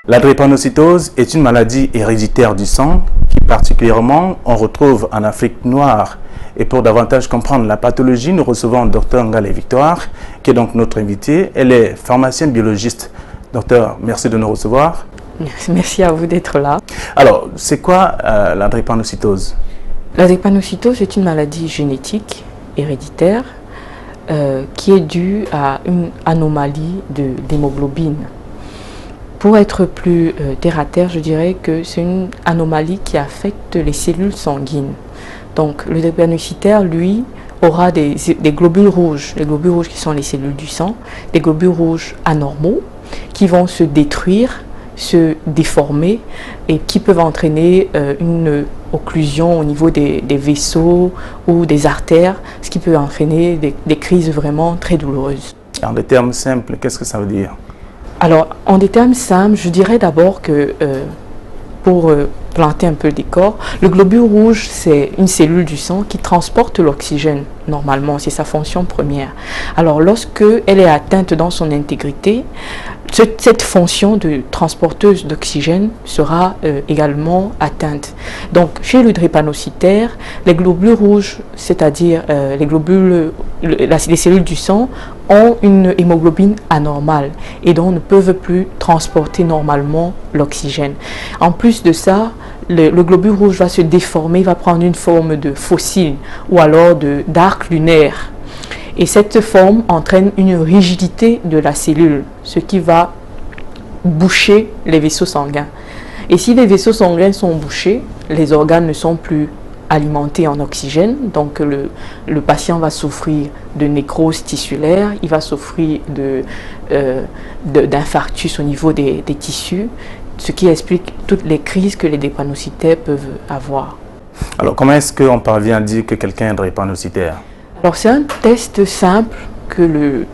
La drépanocytose est une maladie héréditaire du sang qui particulièrement on retrouve en Afrique noire. Et pour davantage comprendre la pathologie, nous recevons Dr Ngale Victoire, qui est donc notre invitée. Elle est pharmacienne biologiste. Docteur, merci de nous recevoir. Merci à vous d'être là. Alors, c'est quoi la drépanocytose? La drépanocytose est une maladie génétique héréditaire qui est due à une anomalie d'hémoglobine. Pour être plus terre à terre, je dirais que c'est une anomalie qui affecte les cellules sanguines. Donc le drépanocytaire, lui, aura des globules rouges. Les globules rouges qui sont les cellules du sang, des globules rouges anormaux qui vont se détruire, se déformer et qui peuvent entraîner une occlusion au niveau des vaisseaux ou des artères, ce qui peut entraîner des crises vraiment très douloureuses. En des termes simples, qu'est-ce que ça veut dire? Alors, en des termes simples, je dirais d'abord que pour planter un peu le décor, le globule rouge, c'est une cellule du sang qui transporte l'oxygène, normalement, c'est sa fonction première. Alors, lorsque elle est atteinte dans son intégrité, cette fonction de transporteuse d'oxygène sera également atteinte. Donc, chez le drépanocytaire, les globules rouges, c'est-à-dire les cellules du sang, ont une hémoglobine anormale et donc ne peuvent plus transporter normalement l'oxygène. En plus de ça, le globule rouge va se déformer, va prendre une forme de fossile ou alors d'arc lunaire. Et cette forme entraîne une rigidité de la cellule, ce qui va boucher les vaisseaux sanguins. Et si les vaisseaux sanguins sont bouchés, les organes ne sont plus alimentés en oxygène, donc le patient va souffrir de nécrose tissulaire, il va souffrir d'infarctus au niveau des tissus, ce qui explique toutes les crises que les drépanocytaires peuvent avoir. Alors, comment est-ce qu'on parvient à dire que quelqu'un est drépanocytaire? Alors, c'est un test simple que le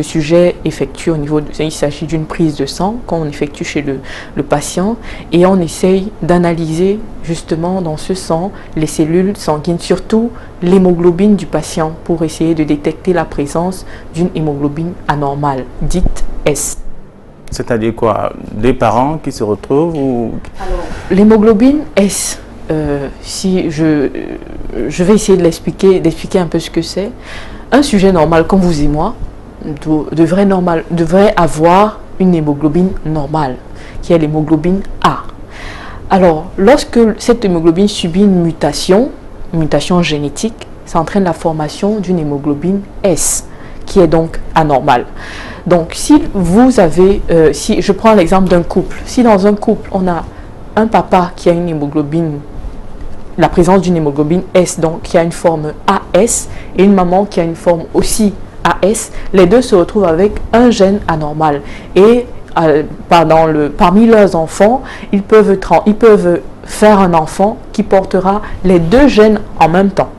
sujet effectue au niveau il s'agit d'une prise de sang qu'on effectue chez le patient et on essaye d'analyser justement dans ce sang les cellules sanguines, surtout l'hémoglobine du patient pour essayer de détecter la présence d'une hémoglobine anormale, dite S. C'est-à-dire quoi? Des parents qui se retrouvent ou... Alors, l'hémoglobine S, si je vais essayer d'expliquer un peu ce que c'est. Un sujet normal comme vous et moi devrait avoir une hémoglobine normale, qui est l'hémoglobine A. Alors, lorsque cette hémoglobine subit une mutation génétique, ça entraîne la formation d'une hémoglobine S, qui est donc anormale. Donc, si vous avez, si je prends l'exemple d'un couple, si dans un couple, on a un papa qui a une hémoglobine, la présence d'une hémoglobine S, donc qui a une forme AS, et une maman qui a une forme aussi AS, les deux se retrouvent avec un gène anormal. Et parmi leurs enfants, ils peuvent faire un enfant qui portera les deux gènes en même temps.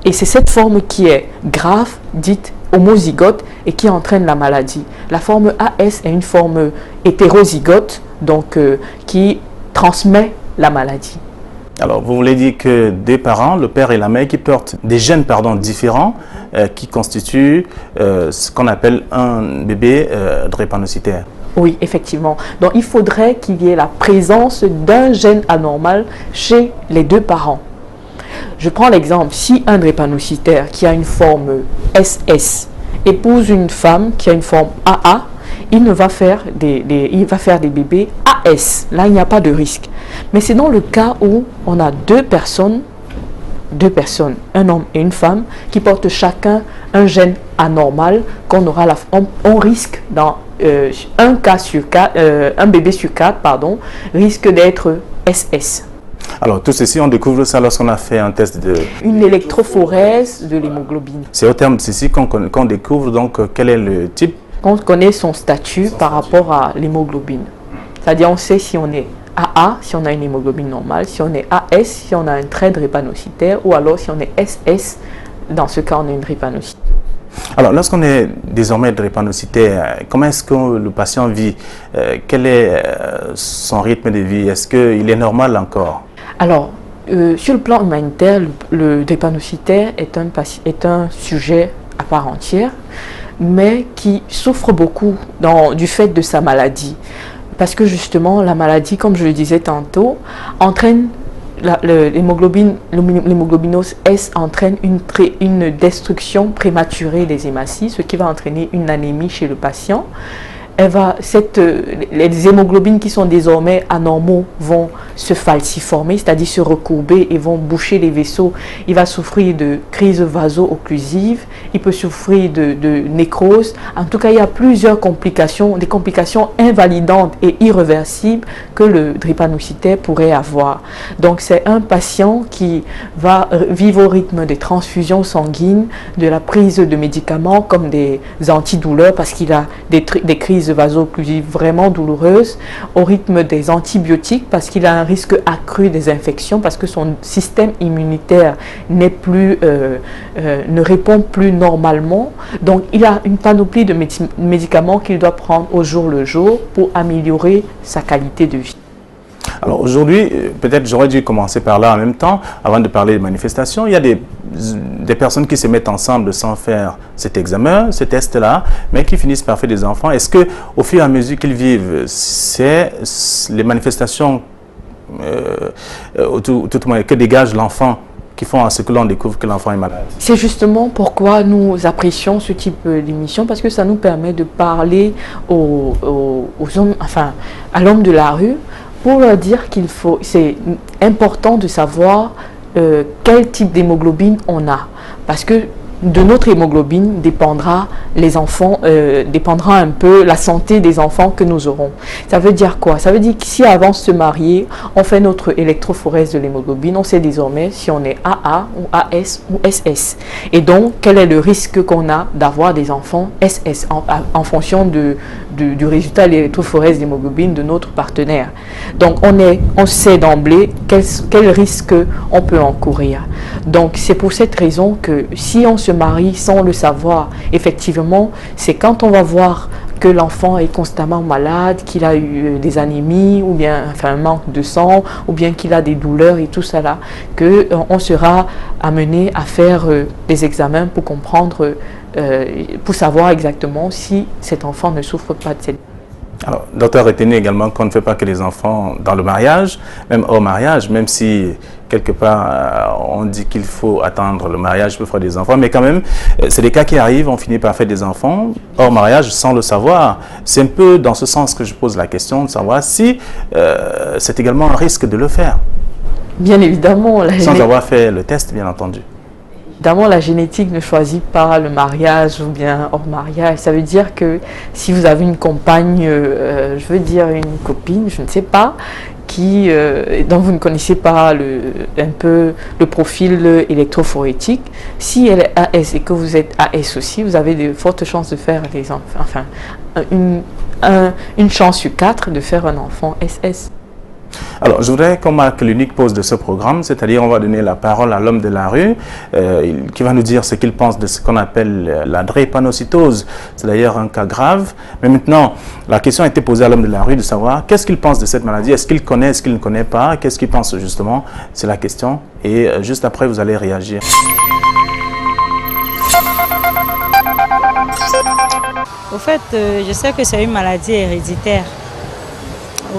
Et c'est cette forme qui est grave, dite homozygote, et qui entraîne la maladie. La forme AS est une forme hétérozygote, donc qui transmet la maladie. Alors, vous voulez dire que des parents, le père et la mère, qui portent des gènes différents, qui constituent ce qu'on appelle un bébé drépanocytaire. Oui, effectivement. Donc, il faudrait qu'il y ait la présence d'un gène anormal chez les deux parents. Je prends l'exemple, si un drépanocytaire qui a une forme SS épouse une femme qui a une forme AA, il va faire des bébés AS. Là, il n'y a pas de risque. Mais c'est dans le cas où on a deux personnes, un homme et une femme, qui portent chacun un gène anormal, on risque dans un bébé sur 4, risque d'être SS. Alors, tout ceci, on découvre ça lorsqu'on a fait un test de... Une électrophorèse de l'hémoglobine. C'est au terme de ceci qu'on découvre donc quel est le type. On connaît son statut par rapport à l'hémoglobine. C'est-à-dire, on sait si on est AA, si on a une hémoglobine normale, si on est AS, si on a un trait drépanocytaire, ou alors si on est SS, dans ce cas, on a une drépanocyte. Alors, lorsqu'on est désormais drépanocytaire, comment est-ce que le patient vit? Quel est son rythme de vie? Est-ce qu'il est normal encore? Alors, sur le plan humanitaire, le drépanocytaire est un sujet à part entière, mais qui souffre beaucoup du fait de sa maladie. parce que justement la maladie, comme je le disais tantôt, entraîne l'hémoglobinose S entraîne une destruction prématurée des hématies, ce qui va entraîner une anémie chez le patient. Les hémoglobines qui sont désormais anormaux vont se falciformer, c'est-à-dire se recourber et vont boucher les vaisseaux. Il va souffrir de crise vaso-occlusive, il peut souffrir de nécrose. En tout cas, il y a plusieurs complications, des complications invalidantes et irréversibles que le drépanocytaire pourrait avoir. Donc, c'est un patient qui va vivre au rythme des transfusions sanguines, de la prise de médicaments comme des antidouleurs parce qu'il a des crises vaso-occlusives vraiment douloureuses, au rythme des antibiotiques parce qu'il a un risque accru des infections, parce que son système immunitaire ne répond plus normalement. Donc il a une panoplie de médicaments qu'il doit prendre au jour le jour pour améliorer sa qualité de vie. Alors aujourd'hui, peut-être j'aurais dû commencer par là en même temps, avant de parler des manifestations. Il y a des personnes qui se mettent ensemble sans faire cet examen, ce test-là, mais qui finissent par faire des enfants. Est-ce qu'au fur et à mesure qu'ils vivent, c'est les manifestations que dégage l'enfant qui font à ce que l'on découvre que l'enfant est malade? C'est justement pourquoi nous apprécions ce type d'émission, parce que ça nous permet de parler aux hommes, enfin à l'homme de la rue, pour leur dire c'est important de savoir quel type d'hémoglobine on a. Parce que de notre hémoglobine dépendra dépendra un peu la santé des enfants que nous aurons. Ça veut dire quoi? Ça veut dire que si avant de se marier, on fait notre électrophorèse de l'hémoglobine, on sait désormais si on est AA ou AS ou SS. Et donc, quel est le risque qu'on a d'avoir des enfants SS en fonction du résultat de l'électrophorèse d'hémoglobine de notre partenaire. Donc, on sait d'emblée quel risque on peut encourir. Donc, c'est pour cette raison que si on se marie sans le savoir, effectivement, c'est quand on va voir que l'enfant est constamment malade, qu'il a eu des anémies ou bien un manque de sang ou bien qu'il a des douleurs et tout ça là, qu'on sera amené à faire des examens pour comprendre, pour savoir exactement si cet enfant ne souffre pas de cette. Alors, docteur, retenez également qu'on ne fait pas que les enfants dans le mariage, même hors mariage, même si quelque part on dit qu'il faut attendre le mariage pour faire des enfants, mais quand même, c'est des cas qui arrivent, on finit par faire des enfants hors mariage sans le savoir. C'est un peu dans ce sens que je pose la question de savoir si c'est également un risque de le faire. Bien évidemment. Sans avoir fait le test, bien entendu. Évidemment, la génétique ne choisit pas le mariage ou bien hors mariage. Ça veut dire que si vous avez une compagne, je veux dire une copine, je ne sais pas, dont vous ne connaissez pas un peu le profil électrophorétique, si elle est AS et que vous êtes AS aussi, vous avez de fortes chances de faire des enfants, enfin, une chance sur 4 de faire un enfant SS. Alors, je voudrais qu'on marque l'unique pause de ce programme, c'est-à-dire on va donner la parole à l'homme de la rue qui va nous dire ce qu'il pense de ce qu'on appelle la drépanocytose. C'est d'ailleurs un cas grave. Mais maintenant, la question a été posée à l'homme de la rue de savoir qu'est-ce qu'il pense de cette maladie. Est-ce qu'il connaît, est-ce qu'il ne connaît pas? Qu'est-ce qu'il pense justement? C'est la question. Et juste après, vous allez réagir. Au fait, je sais que c'est une maladie héréditaire.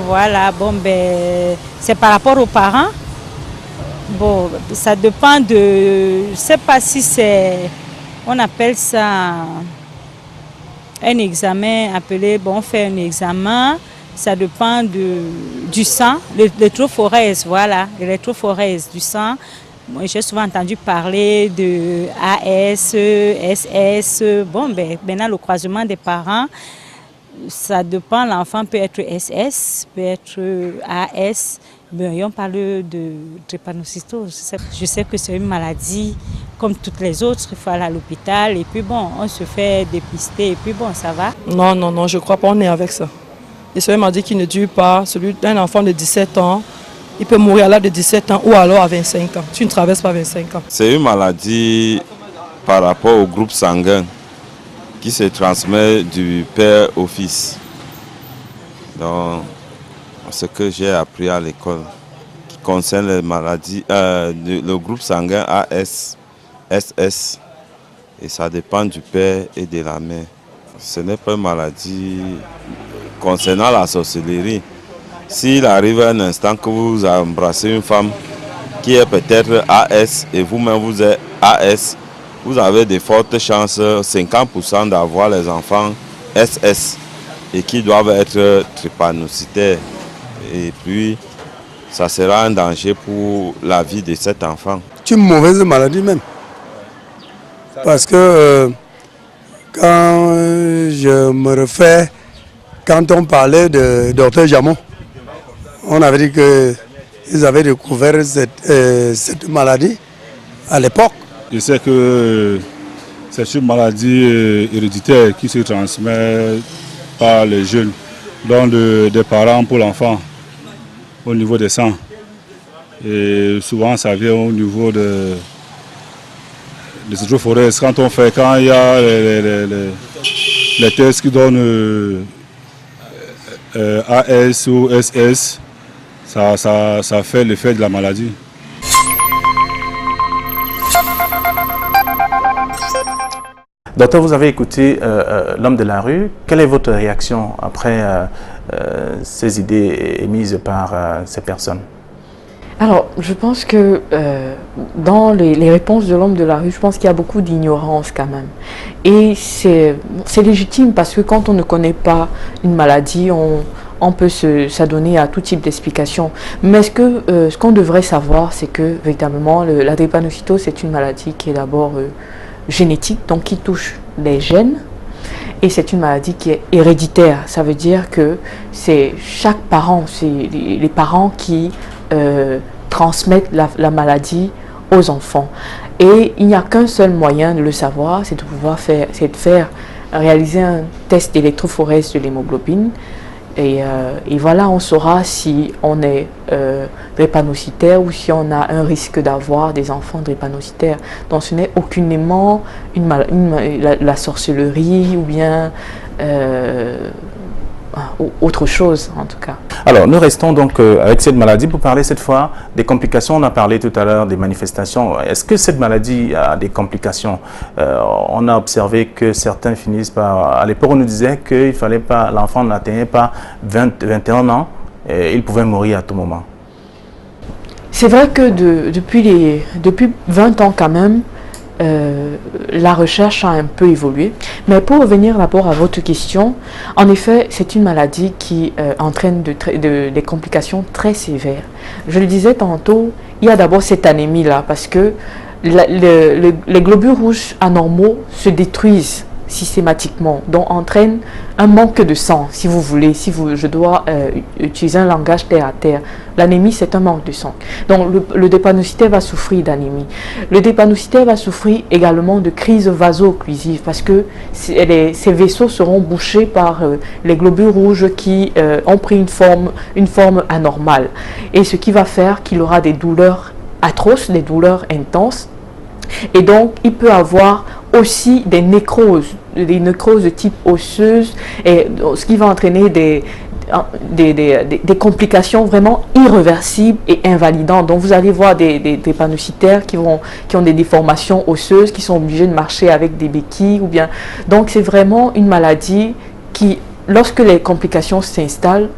Voilà, bon, ben, c'est par rapport aux parents. Bon, ça dépend de, je ne sais pas si c'est, on appelle ça un examen appelé, bon, on fait un examen, ça dépend du sang, l'électrophorèse, voilà, l'électrophorèse du sang. J'ai souvent entendu parler de AS, SS, bon, ben, maintenant le croisement des parents. Ça dépend, l'enfant peut être SS, peut être AS, mais on parle de drépanocytose. Je sais que c'est une maladie comme toutes les autres, il faut aller à l'hôpital et puis bon, on se fait dépister et puis bon, ça va. Non, non, non, je ne crois pas, on est avec ça. Et c'est une maladie qui ne dure pas, celui d'un enfant de 17 ans, il peut mourir à l'âge de 17 ans ou alors à 25 ans. Tu ne traverses pas 25 ans. C'est une maladie par rapport au groupe sanguin qui se transmet du père au fils. Donc, ce que j'ai appris à l'école, qui concerne les maladies, le groupe sanguin AS, SS, et ça dépend du père et de la mère. Ce n'est pas une maladie concernant la sorcellerie, s'il arrive un instant que vous embrassez une femme qui est peut-être AS et vous-même vous êtes AS, vous avez de fortes chances, 50% d'avoir les enfants SS et qui doivent être drépanocytaires. Et puis, ça sera un danger pour la vie de cet enfant. C'est une mauvaise maladie même. Parce que quand je me refais, quand on parlait de Dr Jamon, on avait dit qu'ils avaient découvert cette maladie à l'époque. Je sais que c'est une maladie héréditaire qui se transmet par les jeunes, donc des parents pour l'enfant, au niveau des sangs. Et souvent ça vient au niveau des hydrophorèses. Quand il y a les tests qui donnent AS ou SS, ça fait l'effet de la maladie. Docteur, vous avez écouté l'homme de la rue. Quelle est votre réaction après ces idées émises par ces personnes? Alors, je pense que dans les réponses de l'homme de la rue, je pense qu'il y a beaucoup d'ignorance quand même. Et c'est légitime parce que quand on ne connaît pas une maladie, on peut s'adonner à tout type d'explication. Mais ce qu'on devrait savoir, c'est que véritablement, la drépanocytose, c'est une maladie qui est d'abord génétique, donc qui touche les gènes. Et c'est une maladie qui est héréditaire. Ça veut dire que c'est chaque parent, c'est les parents qui transmettent la maladie aux enfants. Et il n'y a qu'un seul moyen de le savoir, c'est de pouvoir réaliser un test d'électrophorèse de l'hémoglobine. Et voilà, on saura si on est drépanocytaire ou si on a un risque d'avoir des enfants drépanocytaires. Donc ce n'est aucunement la sorcellerie ou bien autre chose en tout cas. Alors nous restons donc avec cette maladie pour parler cette fois des complications. On a parlé tout à l'heure des manifestations. Est-ce que cette maladie a des complications? On a observé que certains finissent par... À l'époque on nous disait qu'il fallait pas, l'enfant n'atteignait pas 21 ans et il pouvait mourir à tout moment. C'est vrai que depuis 20 ans quand même, la recherche a un peu évolué. Mais pour revenir d'abord à votre question, en effet, c'est une maladie qui entraîne des complications très sévères. Je le disais tantôt, il y a d'abord cette anémie-là, parce que les globules rouges anormaux se détruisent systématiquement, donc entraîne un manque de sang, si vous voulez, je dois utiliser un langage terre à terre. L'anémie, c'est un manque de sang. Donc le drépanocytaire va souffrir d'anémie. Le drépanocytaire va souffrir également de crise vaso-occlusive parce que ces vaisseaux seront bouchés par les globules rouges qui ont pris une forme anormale. Et ce qui va faire qu'il aura des douleurs atroces, des douleurs intenses. Et donc, il peut avoir aussi des nécroses de type osseuse, et ce qui va entraîner des complications vraiment irréversibles et invalidantes. Donc, vous allez voir des drépanocytaires qui ont des déformations osseuses, qui sont obligés de marcher avec des béquilles. Donc, c'est vraiment une maladie qui, lorsque les complications s'installent,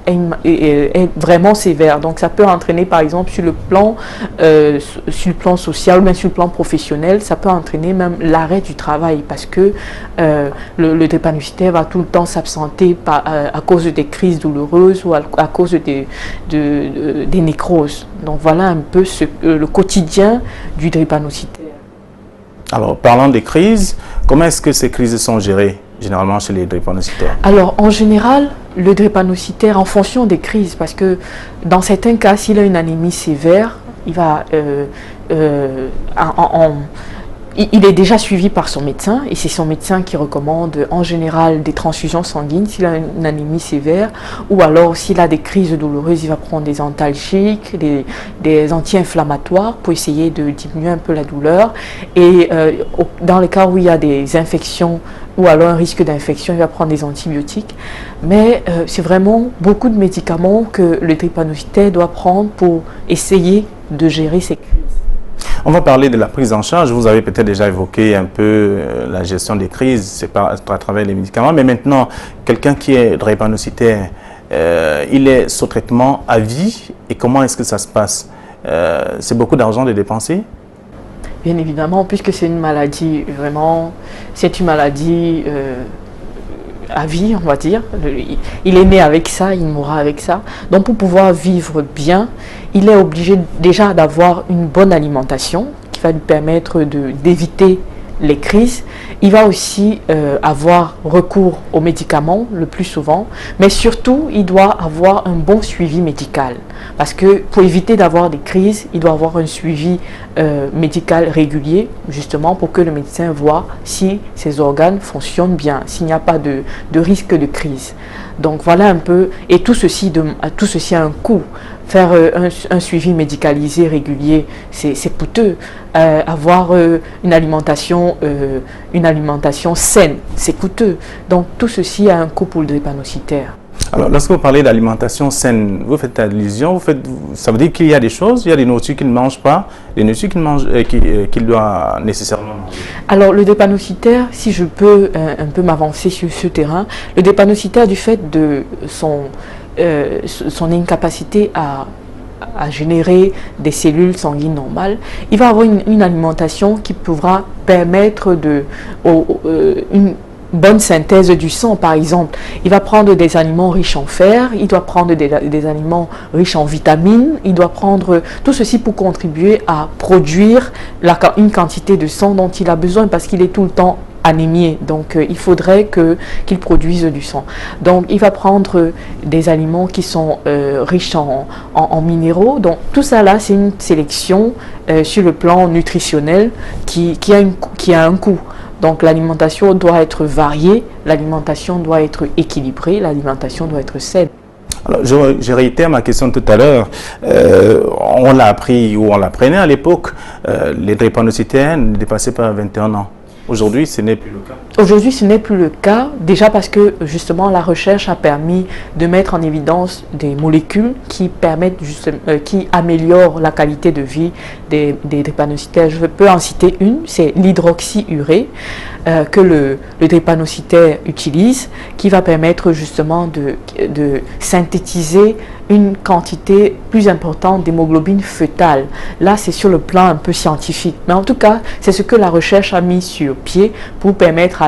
est vraiment sévère. Donc ça peut entraîner par exemple sur le plan social ou même sur le plan professionnel, ça peut entraîner même l'arrêt du travail parce que le drépanocytaire va tout le temps s'absenter à cause des crises douloureuses ou à cause des nécroses. Donc voilà un peu le quotidien du drépanocytaire. Alors parlant des crises, comment est-ce que ces crises sont gérées généralement chez les drépanocytaires? Alors, en général, le drépanocytaire, en fonction des crises, parce que dans certains cas, s'il a une anémie sévère, il est déjà suivi par son médecin et c'est son médecin qui recommande en général des transfusions sanguines s'il a une anémie sévère ou alors s'il a des crises douloureuses, il va prendre des antalgiques, des anti-inflammatoires pour essayer de diminuer un peu la douleur et dans les cas où il y a des infections ou alors un risque d'infection, il va prendre des antibiotiques. Mais c'est vraiment beaucoup de médicaments que le drépanocytaire doit prendre pour essayer de gérer ces crises. On va parler de la prise en charge. Vous avez peut-être déjà évoqué un peu la gestion des crises, c'est pas à travers les médicaments, mais maintenant, quelqu'un qui est drépanocytaire, il est sous traitement à vie, et comment est-ce que ça se passe? C'est beaucoup d'argent de dépenser? Bien évidemment, puisque c'est une maladie, vraiment, c'est une maladie à vie, on va dire. Il est né avec ça, il mourra avec ça. Donc pour pouvoir vivre bien, il est obligé déjà d'avoir une bonne alimentation qui va lui permettre d'éviter les crises. Il va aussi avoir recours aux médicaments le plus souvent, mais surtout il doit avoir un bon suivi médical, parce que pour éviter d'avoir des crises, il doit avoir un suivi médical régulier, justement pour que le médecin voit si ses organes fonctionnent bien, s'il n'y a pas de risque de crise. Donc voilà un peu, et tout ceci a un coût. Faire un suivi médicalisé régulier, c'est coûteux. Avoir une alimentation saine, c'est coûteux. Donc tout ceci a un coût pour le drépanocytaire. Alors, lorsque vous parlez d'alimentation saine, vous faites allusion, ça veut dire qu'il y a des choses, il y a des nourritures qu'il ne mange pas, des nourritures qu'il doit nécessairement manger. Alors, le drépanocytaire, si je peux un peu m'avancer sur ce terrain, le drépanocytaire, du fait de son incapacité à générer des cellules sanguines normales, il va avoir une alimentation qui pourra permettre une bonne synthèse du sang. Par exemple, il va prendre des aliments riches en fer, il doit prendre des aliments riches en vitamines, il doit prendre tout ceci pour contribuer à produire une quantité de sang dont il a besoin, parce qu'il est tout le temps anémié, donc il faudrait qu'il produise du sang. Donc il va prendre des aliments qui sont riches en minéraux. Donc tout ça là, c'est une sélection sur le plan nutritionnel qui a un coût. Donc l'alimentation doit être variée, l'alimentation doit être équilibrée, l'alimentation doit être saine. Alors, je réitère ma question tout à l'heure. On l'a appris, ou on l'apprenait à l'époque, les drépanocytaires ne dépassaient pas 21 ans. Aujourd'hui, ce n'est plus le cas. Aujourd'hui, ce n'est plus le cas, déjà parce que justement la recherche a permis de mettre en évidence des molécules qui permettent qui améliorent la qualité de vie des drépanocytaires. Je peux en citer une, c'est l'hydroxyurée que le drépanocytaire utilise, qui va permettre justement de synthétiser une quantité plus importante d'hémoglobine fœtale. Là, c'est sur le plan un peu scientifique, mais en tout cas, c'est ce que la recherche a mis sur pied pour permettre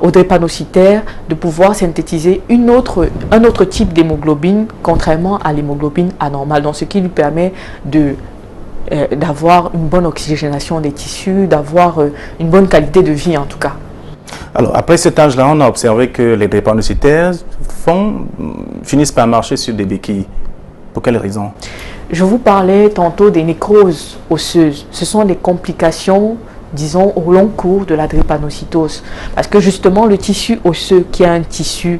au drépanocytaire de pouvoir synthétiser un autre type d'hémoglobine, contrairement à l'hémoglobine anormale, donc ce qui lui permet d'avoir une bonne oxygénation des tissus, d'avoir une bonne qualité de vie en tout cas. Alors, après cet âge-là, on a observé que les drépanocytaires finissent par marcher sur des béquilles. Pour quelles raisons? Je vous parlais tantôt des nécroses osseuses. Ce sont des complications, disons, au long cours de la drépanocytose. Parce que justement, le tissu osseux, qui est un tissu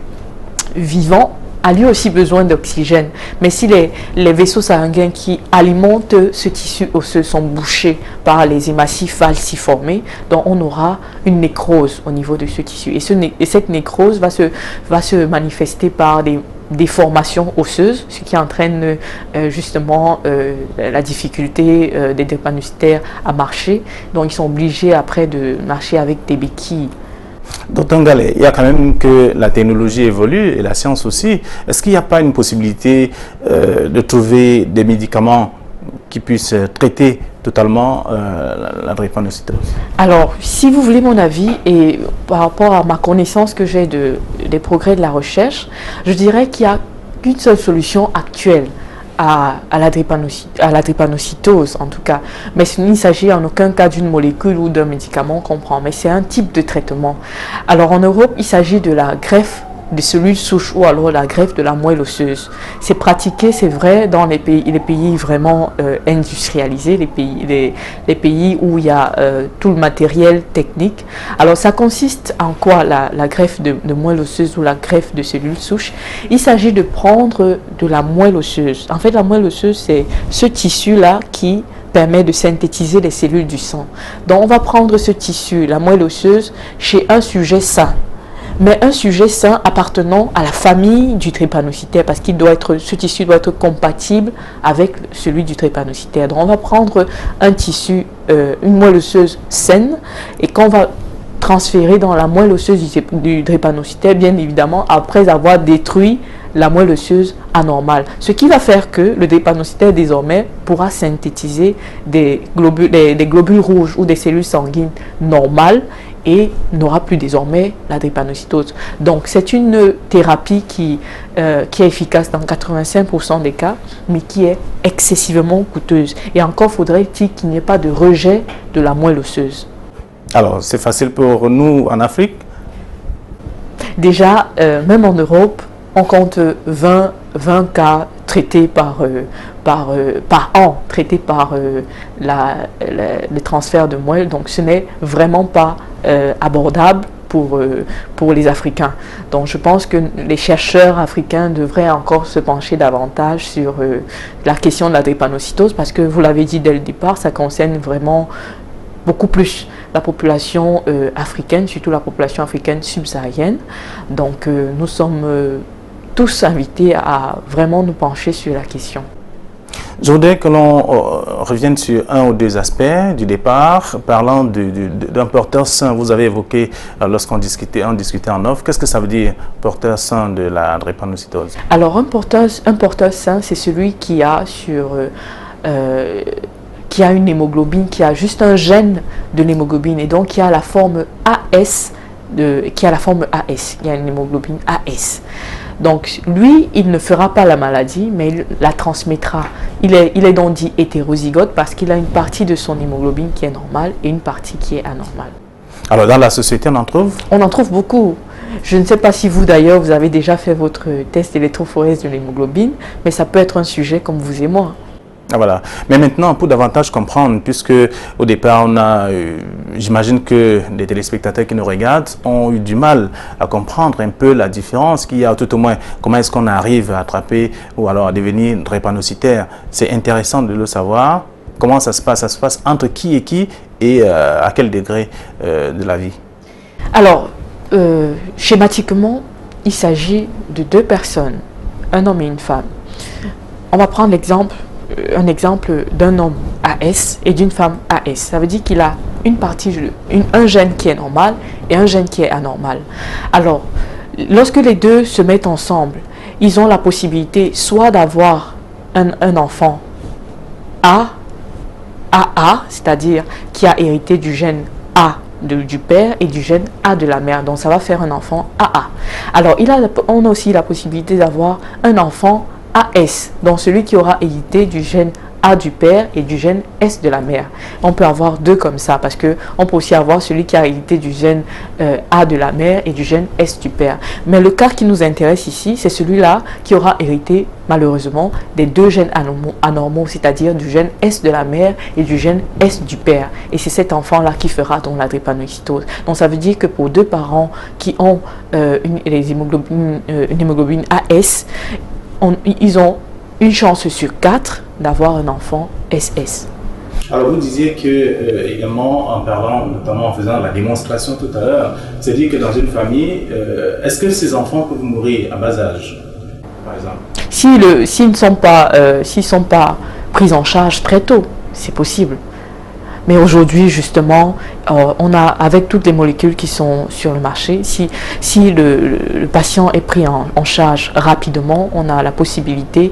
vivant, a lui aussi besoin d'oxygène. Mais si les vaisseaux sanguins qui alimentent ce tissu osseux sont bouchés par les hématies falciformées, donc on aura une nécrose au niveau de ce tissu. Et cette nécrose va se manifester par des déformations osseuses, ce qui entraîne justement la difficulté des drépanocytaires à marcher. Donc ils sont obligés après de marcher avec des béquilles. Docteur Ngalé, il y a quand même que la technologie évolue et la science aussi. Est-ce qu'il n'y a pas une possibilité de trouver des médicaments qui puissent traiter totalement la drépanocytose? Alors, si vous voulez mon avis, et par rapport à ma connaissance que j'ai des progrès de la recherche, je dirais qu'il n'y a qu'une seule solution actuelle à la drépanocytose en tout cas. Mais il ne s'agit en aucun cas d'une molécule ou d'un médicament qu'on prend, mais c'est un type de traitement. Alors en Europe, il s'agit de la greffe de cellules souches ou alors la greffe de la moelle osseuse. C'est pratiqué, c'est vrai, dans les pays vraiment industrialisés, les pays où il y a tout le matériel technique. Alors ça consiste en quoi la greffe de moelle osseuse ou la greffe de cellules souches? Il s'agit de prendre de la moelle osseuse. En fait, la moelle osseuse, c'est ce tissu-là qui permet de synthétiser les cellules du sang. Donc on va prendre ce tissu, la moelle osseuse, chez un sujet sain. mais un sujet sain appartenant à la famille du drépanocytaire, parce qu'il doit être, ce tissu doit être compatible avec celui du drépanocytaire. Donc on va prendre un tissu, une moelle osseuse saine, et qu'on va transférer dans la moelle osseuse du drépanocytaire, bien évidemment, après avoir détruit la moelle osseuse anormale. Ce qui va faire que le drépanocytaire désormais pourra synthétiser des globules rouges ou des cellules sanguines normales et n'aura plus désormais la drépanocytose. Donc c'est une thérapie qui est efficace dans 85% des cas, mais qui est excessivement coûteuse. Et encore faudrait-il qu'il n'y ait pas de rejet de la moelle osseuse. Alors c'est facile pour nous en Afrique? Déjà, même en Europe, on compte 20 cas traités par an, traités par le transfert de moelle. Donc ce n'est vraiment pas abordable pour les Africains. Donc je pense que les chercheurs africains devraient encore se pencher davantage sur la question de la drépanocytose, parce que vous l'avez dit dès le départ, ça concerne vraiment beaucoup plus la population africaine, surtout la population africaine subsaharienne. Donc nous sommes tous invités à vraiment nous pencher sur la question. Je voudrais que l'on revienne sur un ou deux aspects du départ, parlant d'un porteur sain. Vous avez évoqué lorsqu'on discutait en off, qu'est-ce que ça veut dire, porteur sain de la drépanocytose? Alors un porteur sain, c'est celui qui a qui a une hémoglobine, qui a juste un gène de l'hémoglobine, et donc qui a la forme AS, il y a une hémoglobine AS. Donc lui, il ne fera pas la maladie, mais il la transmettra. Il est donc dit hétérozygote parce qu'il a une partie de son hémoglobine qui est normale et une partie qui est anormale. Alors dans la société, on en trouve? On en trouve beaucoup. Je ne sais pas si vous d'ailleurs, vous avez déjà fait votre test électrophorèse de l'hémoglobine, mais ça peut être un sujet comme vous et moi. Ah, voilà. Mais maintenant, pour davantage comprendre, puisque au départ, j'imagine que les téléspectateurs qui nous regardent ont eu du mal à comprendre un peu la différence qu'il y a, tout au moins, comment est-ce qu'on arrive à attraper ou alors à devenir drépanocytaire. C'est intéressant de le savoir. Comment ça se passe? Ça se passe entre qui et à quel degré de la vie? Alors, schématiquement, il s'agit de deux personnes, un homme et une femme. On va prendre un exemple d'un homme AS et d'une femme AS. Ça veut dire qu'il a une partie, un gène qui est normal et un gène qui est anormal. Alors, lorsque les deux se mettent ensemble, ils ont la possibilité soit d'avoir un enfant AA, c'est-à-dire qui a hérité du gène A du père et du gène A de la mère. Donc ça va faire un enfant AA. Alors, on a aussi la possibilité d'avoir un enfant AS, donc celui qui aura hérité du gène A du père et du gène S de la mère. On peut avoir deux comme ça, parce que on peut aussi avoir celui qui a hérité du gène A de la mère et du gène S du père. Mais le cas qui nous intéresse ici, c'est celui-là qui aura hérité malheureusement des deux gènes anormaux, c'est-à-dire du gène S de la mère et du gène S du père. Et c'est cet enfant-là qui fera donc la drépanocytose. Donc ça veut dire que pour deux parents qui ont une hémoglobine AS, ils ont une chance sur 4 d'avoir un enfant SS. Alors vous disiez que également en parlant, notamment en faisant la démonstration tout à l'heure, c'est dire que dans une famille, est-ce que ces enfants peuvent mourir à bas âge, par exemple? S'ils ne sont pas pris en charge très tôt, c'est possible. Mais aujourd'hui, justement, on a, avec toutes les molécules qui sont sur le marché, si le patient est pris en charge rapidement, on a la possibilité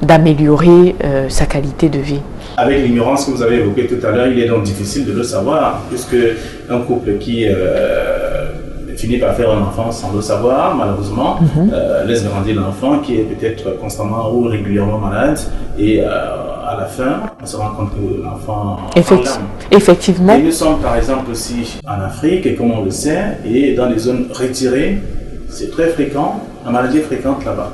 d'améliorer sa qualité de vie. Avec l'ignorance que vous avez évoquée tout à l'heure, il est donc difficile de le savoir, puisque un couple qui finit par faire un enfant sans le savoir, malheureusement, laisse grandir l'enfant qui est peut-être constamment ou régulièrement malade, et à la fin, on se rend compte que l'enfant effectivement. Et nous sommes par exemple aussi en Afrique, et comme on le sait, et dans les zones retirées, c'est très fréquent, la maladie est fréquente là-bas.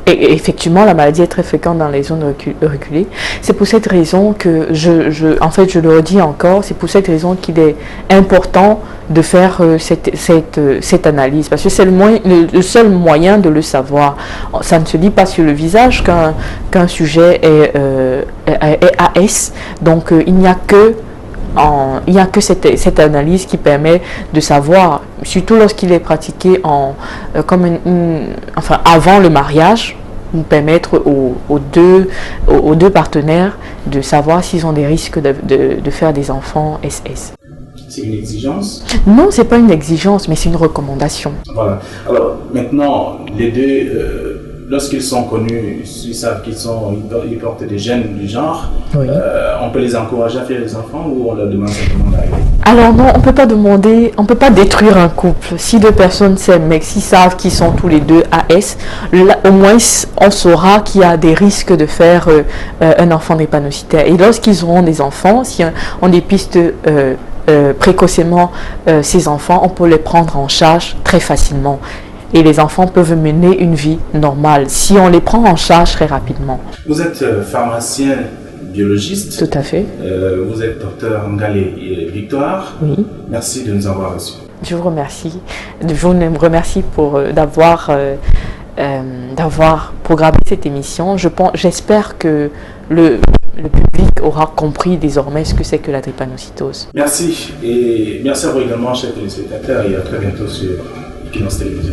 Et effectivement, la maladie est très fréquente dans les zones reculées. C'est pour cette raison que, en fait, je le redis encore, c'est pour cette raison qu'il est important de faire cette analyse, parce que c'est le seul moyen de le savoir. Ça ne se dit pas sur le visage qu'un sujet est AS, donc il n'y a que il n'y a que cette analyse qui permet de savoir, surtout lorsqu'il est pratiqué enfin, avant le mariage, pour permettre aux deux partenaires de savoir s'ils ont des risques de faire des enfants SS. C'est une exigence? Non, ce n'est pas une exigence, mais c'est une recommandation. Voilà. Alors maintenant, les deux, lorsqu'ils sont connus, ils savent qu'ils portent des gènes du genre, oui. On peut les encourager à faire des enfants ou on leur demande simplement d'arriver? Alors non, on ne peut pas détruire un couple. Si deux personnes s'aiment, mais s'ils savent qu'ils sont tous les deux AS, là, au moins on saura qu'il y a des risques de faire un enfant drépanocytaire. Et lorsqu'ils auront des enfants, si on dépiste précocement ces enfants, on peut les prendre en charge très facilement. Et les enfants peuvent mener une vie normale si on les prend en charge très rapidement. Vous êtes pharmacien biologiste. Tout à fait. Vous êtes docteur Ngalé Victoire. Oui. Merci de nous avoir reçus. Je vous remercie. Je vous remercie d'avoir programmé cette émission. J'espère que le public aura compris désormais ce que c'est que la drépanocytose. Merci. Et merci à vous également, chers téléspectateurs, et à très bientôt sur Equinox Télévision.